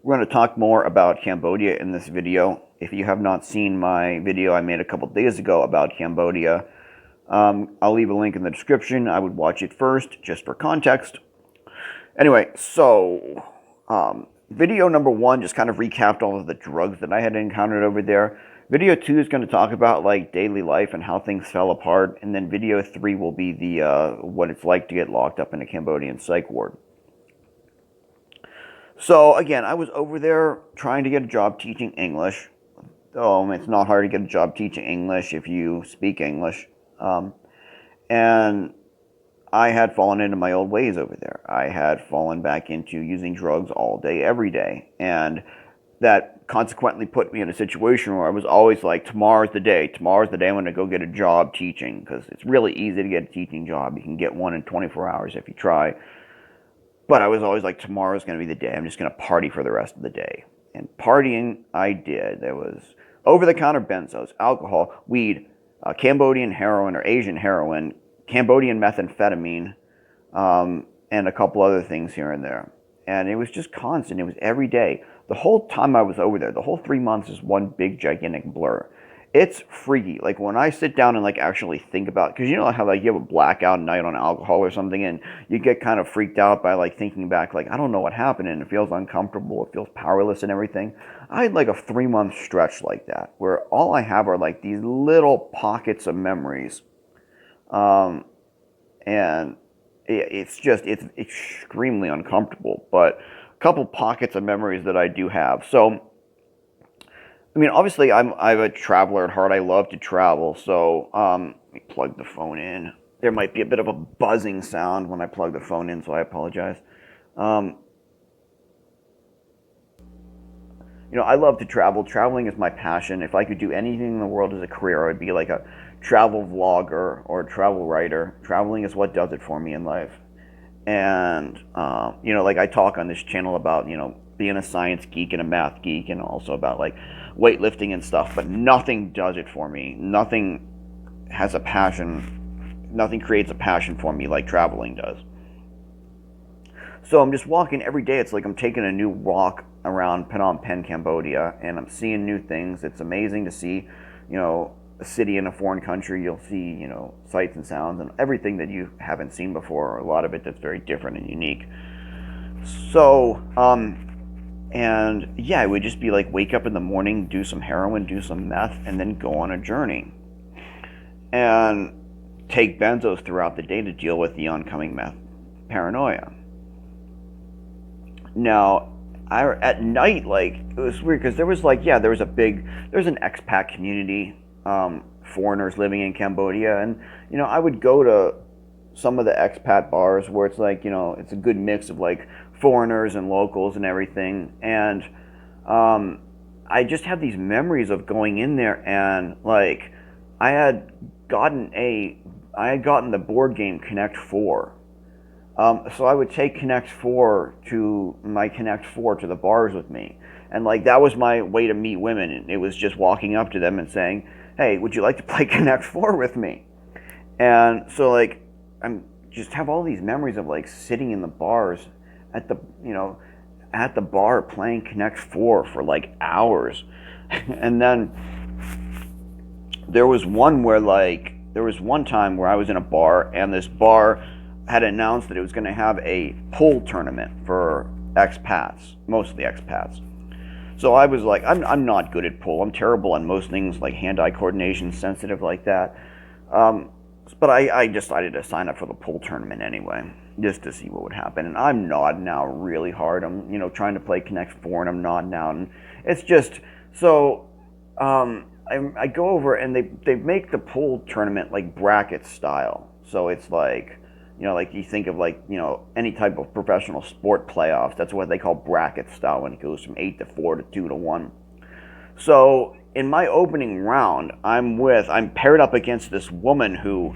We're going to talk more about Cambodia in this video. If you have not seen my video I made a couple days ago about Cambodia, I'll leave a link in the description. I would watch it first, just for context. Anyway, so video number one just kind of recapped all of the drugs that I had encountered over there. Video two is going to talk about like daily life and how things fell apart, and then video three will be the what it's like to get locked up in a Cambodian psych ward. So again, I was over there trying to get a job teaching English. It's not hard to get a job teaching English if you speak English. And I had fallen into my old ways over there. I had fallen back into using drugs all day, every day. And that consequently put me in a situation where I was always like, tomorrow's the day. Tomorrow's the day I'm going to go get a job teaching, because it's really easy to get a teaching job. You can get one in 24 hours if you try. But I was always like, tomorrow's going to be the day. I'm just going to party for the rest of the day. And partying, I did. There was over-the-counter benzos, alcohol, weed, Cambodian heroin or Asian heroin, Cambodian methamphetamine, and a couple other things here and there. And it was just constant. It was every day. The whole time I was over there, the whole 3 months is one big gigantic blur. It's freaky. Like when I sit down and like actually think about, because you know how like you have a blackout night on alcohol or something, and you get kind of freaked out by like thinking back, like I don't know what happened, and it feels uncomfortable, it feels powerless and everything. I had like a 3 month stretch like that, where all I have are like these little pockets of memories, and it's extremely uncomfortable, but a couple pockets of memories that I do have. So I mean, obviously, I'm a traveler at heart. I love to travel. So let me plug the phone in. There might be a bit of a buzzing sound when I plug the phone in, so I apologize. I love to travel. Traveling is my passion. If I could do anything in the world as a career, I'd be like a travel vlogger or a travel writer. Traveling is what does it for me in life. And, like I talk on this channel about, being a science geek and a math geek, and also about like weightlifting and stuff, but nothing does it for me. Nothing has a passion. Nothing creates a passion for me like traveling does. So I'm just walking every day. It's like I'm taking a new walk around Phnom Penh, Cambodia, and I'm seeing new things. It's amazing to see, a city in a foreign country. You'll see, sights and sounds and everything that you haven't seen before, or a lot of it that's very different and unique. So, and yeah, it would just be like wake up in the morning, do some heroin, do some meth, and then go on a journey. And take benzos throughout the day to deal with the oncoming meth paranoia. Now, at night, like, it was weird because there was an expat community, foreigners living in Cambodia, and, I would go to some of the expat bars where it's like, it's a good mix of like foreigners and locals and everything. And I just have these memories of going in there, and like I had gotten the board game Connect 4. So I would take Connect 4 to the bars with me. And like that was my way to meet women. And it was just walking up to them and saying, "Hey, would you like to play Connect 4 with me?" And so like I'm just have all these memories of like sitting in the bars at the bar playing Connect 4 for like hours. And then there was one time where I was in a bar, and this bar had announced that it was going to have a pool tournament for expats, mostly expats. So I was like, I'm not good at pool. I'm terrible on most things like hand-eye coordination, sensitive like that. But I decided to sign up for the pool tournament anyway, just to see what would happen. And I'm nodding out really hard. I'm, trying to play Connect 4, and I'm nodding out. And it's just, so I go over, and they make the pool tournament like bracket style. So it's like, like you think of like, any type of professional sport playoffs. That's what they call bracket style when it goes from 8 to 4 to 2 to 1. So in my opening round, I'm paired up against this woman who,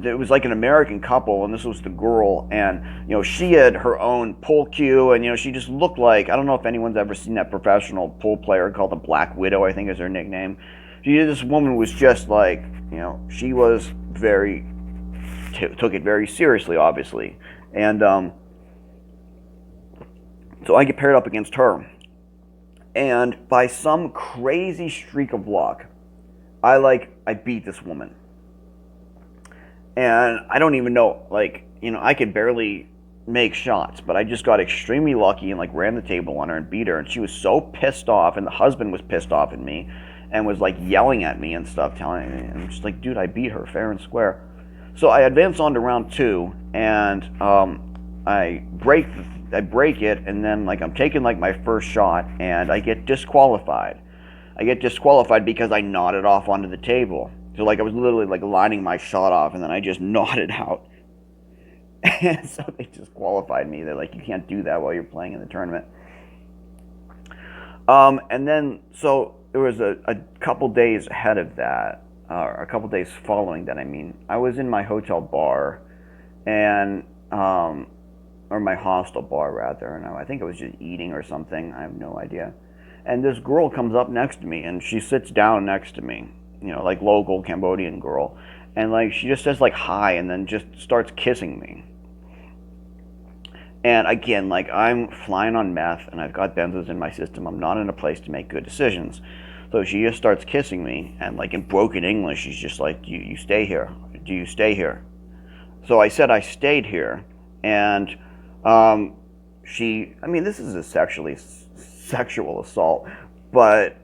it was like an American couple, and this was the girl, and, she had her own pool cue, and, she just looked like, I don't know if anyone's ever seen that professional pool player called the Black Widow, I think is her nickname. This woman was just like, she was took it very seriously, obviously. And, So I get paired up against her. And by some crazy streak of luck, I beat this woman. And I don't even know, I could barely make shots, but I just got extremely lucky and ran the table on her and beat her. And she was so pissed off, and the husband was pissed off at me and was yelling at me and stuff, telling me, and I'm just like, dude, I beat her fair and square. So I advance on to round 2, and I break it, and then I'm taking my first shot, and I get disqualified. I get disqualified because I nodded off onto the table. So I was literally lining my shot off, and then I just nodded out. And so they disqualified me. They're like, you can't do that while you're playing in the tournament. And then, so there was a couple days ahead of that, or a couple days following that, I was in my hotel bar, and, or my hostel bar rather, and I think I was just eating or something, I have no idea. And this girl comes up next to me, and she sits down next to me, local Cambodian girl, and she just says hi, and then just starts kissing me. And again, I'm flying on meth, and I've got benzos in my system. I'm not in a place to make good decisions. So she just starts kissing me, and in broken English, she's just like, you stay here. Do you stay here? So I said I stayed here, and this is a sexual assault, but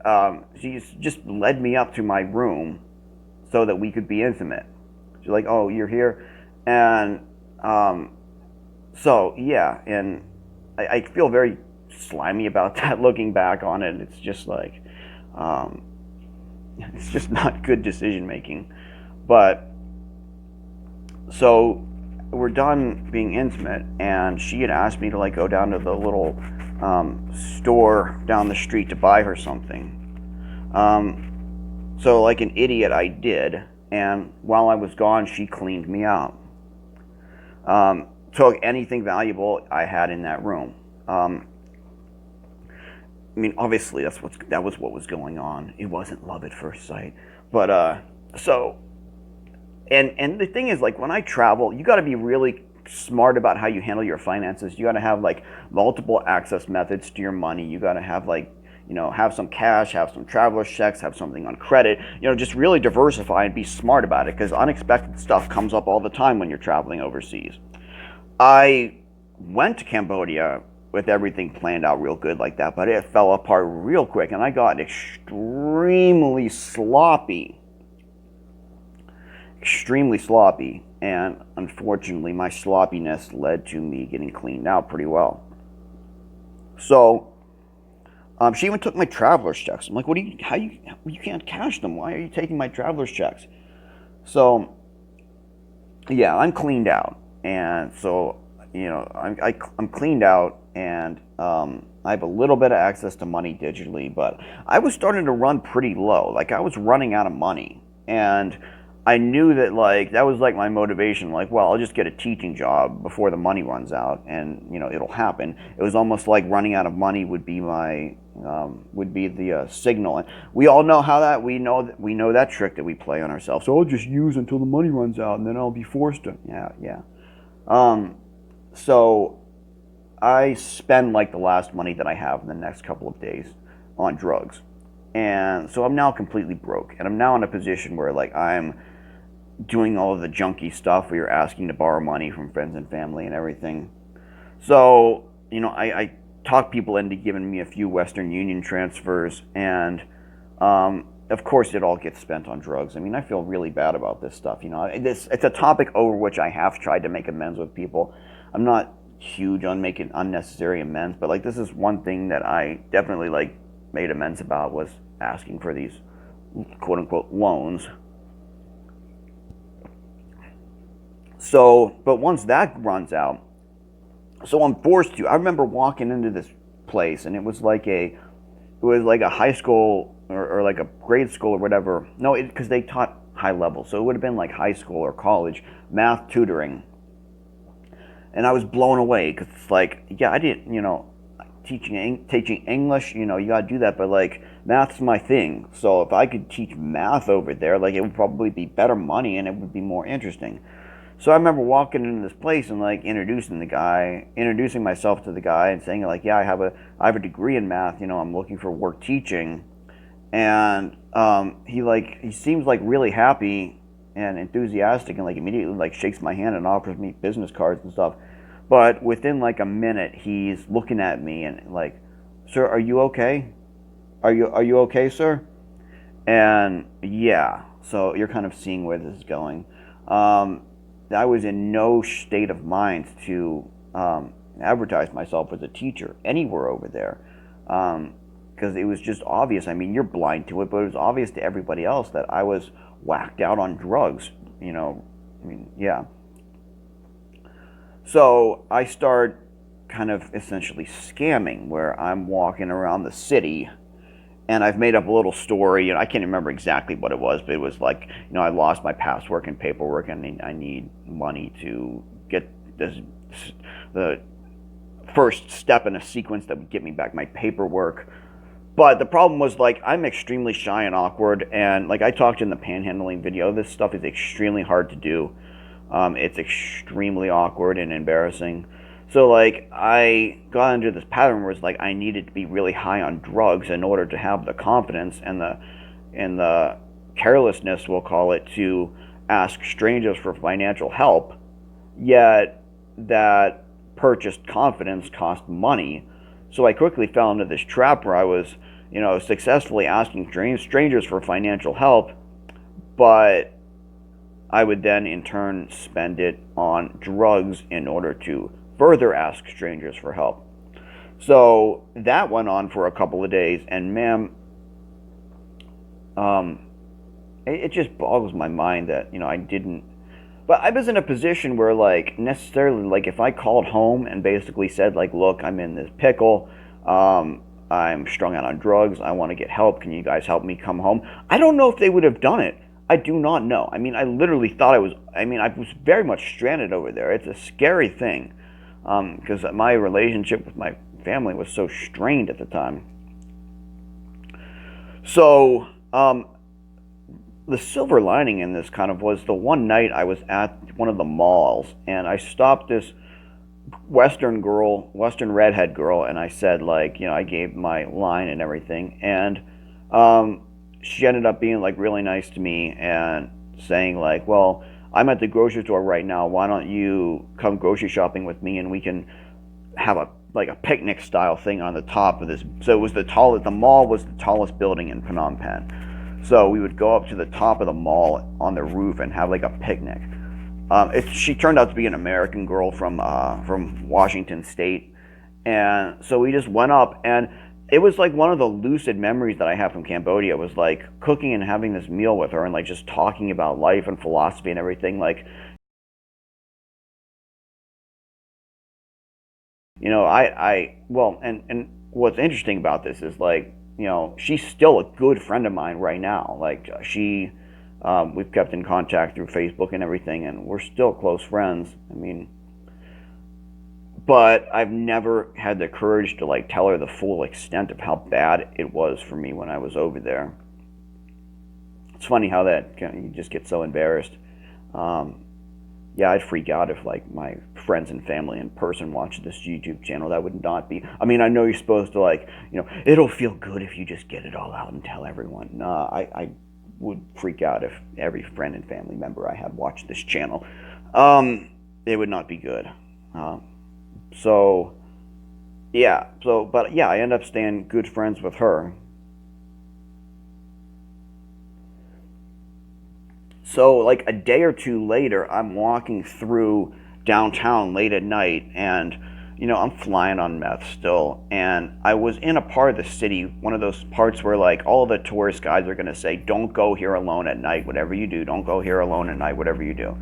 she just led me up to my room so that we could be intimate. She's like, oh, you're here? And so, yeah, and I feel very slimy about that looking back on it. It's just it's just not good decision making. But, so we're done being intimate, and she had asked me to go down to the little store down the street to buy her something. So like an idiot I did, and while I was gone, she cleaned me out. Took anything valuable I had in that room. Obviously that was what was going on. It wasn't love at first sight, but so, and the thing is, when I travel, you got to be really smart about how you handle your finances. You got to have multiple access methods to your money. You got to have have some cash, have some traveler's checks, have something on credit. Just really diversify and be smart about it, because unexpected stuff comes up all the time when you're traveling overseas. I went to Cambodia with everything planned out real good like that, but it fell apart real quick, and I got extremely sloppy. And unfortunately, my sloppiness led to me getting cleaned out pretty well. So she even took my traveler's checks. I'm like, you can't cash them. Why are you taking my traveler's checks? So yeah, I'm cleaned out, and so I'm cleaned out, and I have a little bit of access to money digitally, but I was starting to run pretty low. I was running out of money, and I knew that that was my motivation. Well, I'll just get a teaching job before the money runs out, and it'll happen. It was almost like running out of money would be my the signal. And we all know how that we know that trick that we play on ourselves. So I'll just use until the money runs out, and then I'll be forced to. Yeah. So I spend the last money that I have in the next couple of days on drugs, and so I'm now completely broke, and I'm now in a position where I'm doing all of the junky stuff where you're asking to borrow money from friends and family and everything. So I talk people into giving me a few Western Union transfers, and of course it all gets spent on drugs. I feel really bad about this stuff. It's a topic over which I have tried to make amends with people. I'm not huge on making unnecessary amends, but this is one thing that I definitely made amends about, was asking for these quote unquote loans. So, but once that runs out, so I'm forced to. I remember walking into this place, and it was like a high school or a grade school or whatever. No, because they taught high level, so it would have been high school or college math tutoring. And I was blown away, because it's yeah, I didn't, teaching English, you got to do that, but math's my thing. So if I could teach math over there, it would probably be better money, and it would be more interesting. So I remember walking into this place and like introducing myself to the guy and saying like, yeah, I have a degree in math. You know, I'm looking for work teaching. And he seems like really happy and enthusiastic, and like immediately like shakes my hand and offers me business cards and stuff. But within like a minute, he's looking at me and like, sir, are you okay? Are you okay, sir? And yeah, so you're kind of seeing where this is going. Um, I was in no state of mind to advertise myself as a teacher anywhere over there, because it was just obvious. I mean, you're blind to it, but it was obvious to everybody else that I was whacked out on drugs. You know, I mean, yeah. So I start kind of essentially scamming, where I'm walking around the city and I've made up a little story. I can't remember exactly what it was, but it was like, I lost my passwork and paperwork, and I need money to get this, the first step in a sequence that would get me back my paperwork. But the problem was, like, I'm extremely shy and awkward, and like I talked in the panhandling video, this stuff is extremely hard to do. It's extremely awkward and embarrassing. So like I got into this pattern where it's like I needed to be really high on drugs in order to have the confidence and the carelessness, we'll call it, to ask strangers for financial help. Yet that purchased confidence cost money. So I quickly fell into this trap where I was, successfully asking strangers for financial help, but I would then in turn spend it on drugs in order to further ask strangers for help. So that went on for a couple of days, and ma'am, it just boggles my mind that I didn't. But I was in a position where, like, necessarily, like, if I called home and basically said, like, look, I'm in this pickle, I'm strung out on drugs, I want to get help, can you guys help me come home? I don't know if they would have done it. I do not know. I mean, I literally thought I was very much stranded over there. It's a scary thing, because my relationship with my family was so strained at the time. So, the silver lining in this kind of was the one night I was at one of the malls, and I stopped this Western redhead girl, and I said, like, I gave my line and everything, and she ended up being like really nice to me and saying like, well, I'm at the grocery store right now, why don't you come grocery shopping with me and we can have a picnic style thing on the top of this. So it was the mall was the tallest building in Phnom Penh. So we would go up to the top of the mall on the roof and have like a picnic. She turned out to be an American girl from Washington State, and so we just went up, and it was like one of the lucid memories that I have from Cambodia was like cooking and having this meal with her and like just talking about life and philosophy and everything. Like, and what's interesting about this is like, she's still a good friend of mine right now. Like we've kept in contact through Facebook and everything, and we're still close friends. I mean, but I've never had the courage to like tell her the full extent of how bad it was for me when I was over there. It's funny how that you just get so embarrassed. Yeah, I'd freak out if like my friends and family in person watched this YouTube channel. That would not be. I mean, I know you're supposed to like, it'll feel good if you just get it all out and tell everyone. Nah, I would freak out if every friend and family member I had watched this channel. It would not be good. So, yeah. But yeah, I end up staying good friends with her. So, like a day or two later, I'm walking through downtown late at night, and I'm flying on meth still. And I was in a part of the city, one of those parts where like all the tourist guides are gonna say, "Don't go here alone at night. Whatever you do, don't go here alone at night. Whatever you do."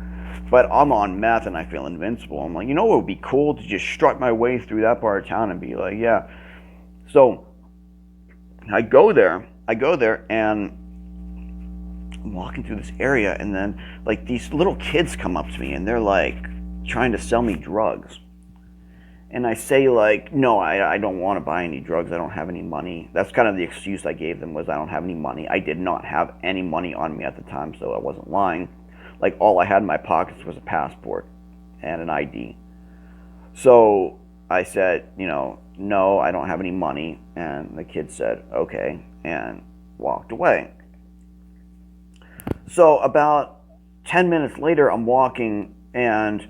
But I'm on meth and I feel invincible. I'm like, it would be cool to just strut my way through that part of town and be like, yeah. So I go there, and I'm walking through this area, and then like these little kids come up to me and they're like trying to sell me drugs. And I say like, no, I don't want to buy any drugs. I don't have any money. That's kind of the excuse I gave them, was I don't have any money. I did not have any money on me at the time, so I wasn't lying. like all I had in my pockets was a passport and an ID. So I said, no, I don't have any money. And the kid said, okay, and walked away. So about 10 minutes later, I'm walking and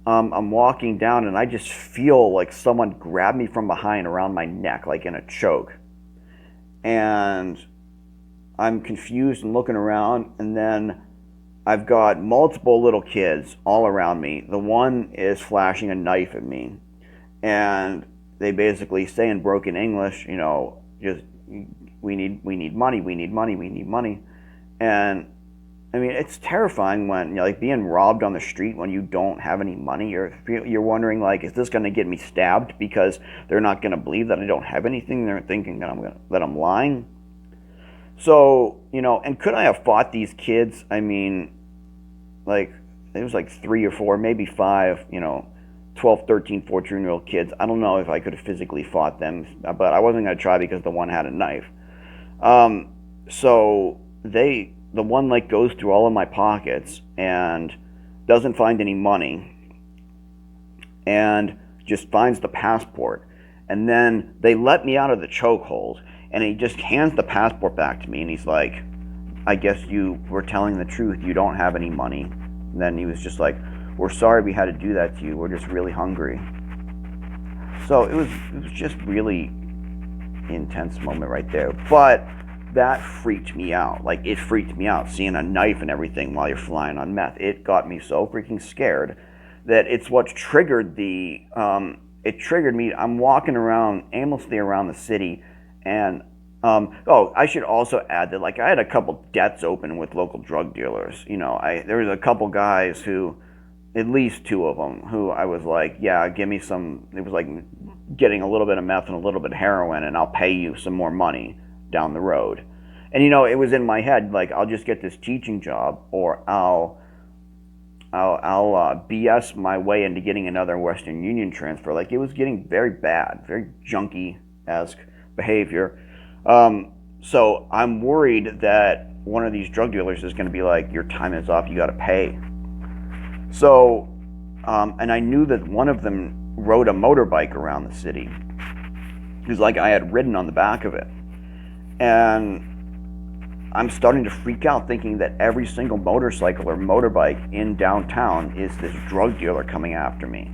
I'm walking down and I just feel like someone grabbed me from behind around my neck, like in a choke. And I'm confused and looking around, and then I've got multiple little kids all around me. The one is flashing a knife at me, and they basically say in broken English, just we need money, we need money, we need money. And I mean, it's terrifying when like being robbed on the street when you don't have any money. You're wondering, like, is this going to get me stabbed because they're not going to believe that I don't have anything? They're thinking that I'm lying. So, and could I have fought these kids? I mean, like, it was like 3 or 4, maybe 5, 12, 13, 14-year-old kids. I don't know if I could have physically fought them, but I wasn't going to try because the one had a knife. So the one like goes through all of my pockets and doesn't find any money and just finds the passport. And then they let me out of the chokehold. And he just hands the passport back to me, and he's like, I guess you were telling the truth. You don't have any money. And then he was just like, we're sorry we had to do that to you. We're just really hungry. So it was just really intense moment right there. But that freaked me out. Like, it freaked me out seeing a knife and everything while you're flying on meth. It got me so freaking scared that it's what triggered it triggered me. I'm walking around, aimlessly around the city. And, I should also add that, like, I had a couple debts open with local drug dealers. There was a couple guys who, at least 2 of them, who I was like, yeah, give me some, it was like getting a little bit of meth and a little bit of heroin, and I'll pay you some more money down the road. And, it was in my head, like, I'll just get this teaching job, or I'll BS my way into getting another Western Union transfer. Like, it was getting very bad, very junkie-esque behavior. So I'm worried that one of these drug dealers is going to be like, your time is up, you got to pay. So, and I knew that one of them rode a motorbike around the city. It was like I had ridden on the back of it. And I'm starting to freak out, thinking that every single motorcycle or motorbike in downtown is this drug dealer coming after me.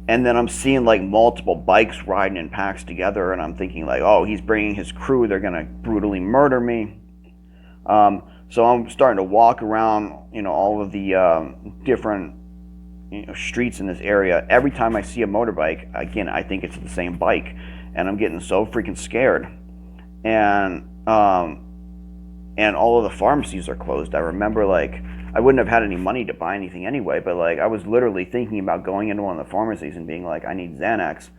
And then I'm seeing like multiple bikes riding in packs together, and I'm thinking like, oh, he's bringing his crew, they're gonna brutally murder me. So I'm starting to walk around, all of the different streets in this area. Every time I see a motorbike, again, I think it's the same bike, and I'm getting so freaking scared. And all of the pharmacies are closed. I remember, like, I wouldn't have had any money to buy anything anyway, but like I was literally thinking about going into one of the pharmacies and being like, I need Xanax,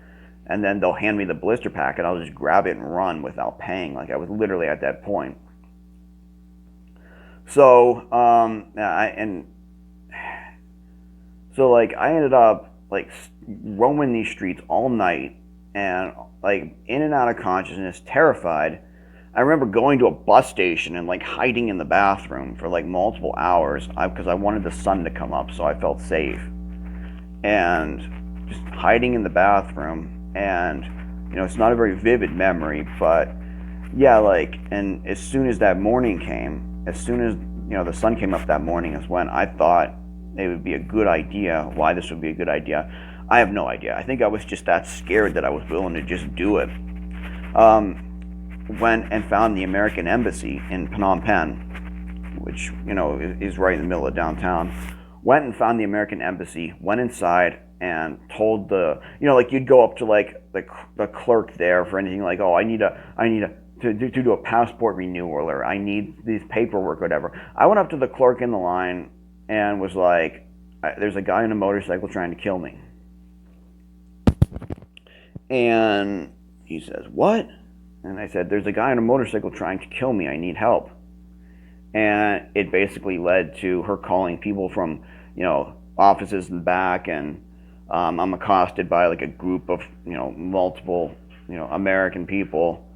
and then they'll hand me the blister pack and I'll just grab it and run without paying. Like, I was literally at that point. So I ended up like roaming these streets all night and like in and out of consciousness, terrified. I remember going to a bus station and like hiding in the bathroom for like multiple hours because I wanted the sun to come up, so I felt safe. And just hiding in the bathroom, and it's not a very vivid memory, but yeah, like, and as soon as that morning came, as soon as the sun came up that morning, is when I thought it would be a good idea. Why this would be a good idea, I have no idea. I think I was just that scared that I was willing to just do it. Went and found the American Embassy in Phnom Penh, which, is right in the middle of downtown. Went and found the American Embassy, went inside and told like you'd go up to like the clerk there for anything, like, oh, I need to do a passport renewal, or I need these paperwork, whatever. I went up to the clerk in the line and was like, there's a guy on a motorcycle trying to kill me. And he says, what? And I said, there's a guy on a motorcycle trying to kill me. I need help. And it basically led to her calling people from, offices in the back. And I'm accosted by like a group of, multiple, American people.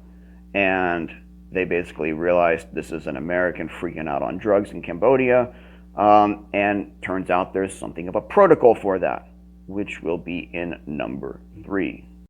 And they basically realized this is an American freaking out on drugs in Cambodia. And turns out there's something of a protocol for that, which will be in number 3.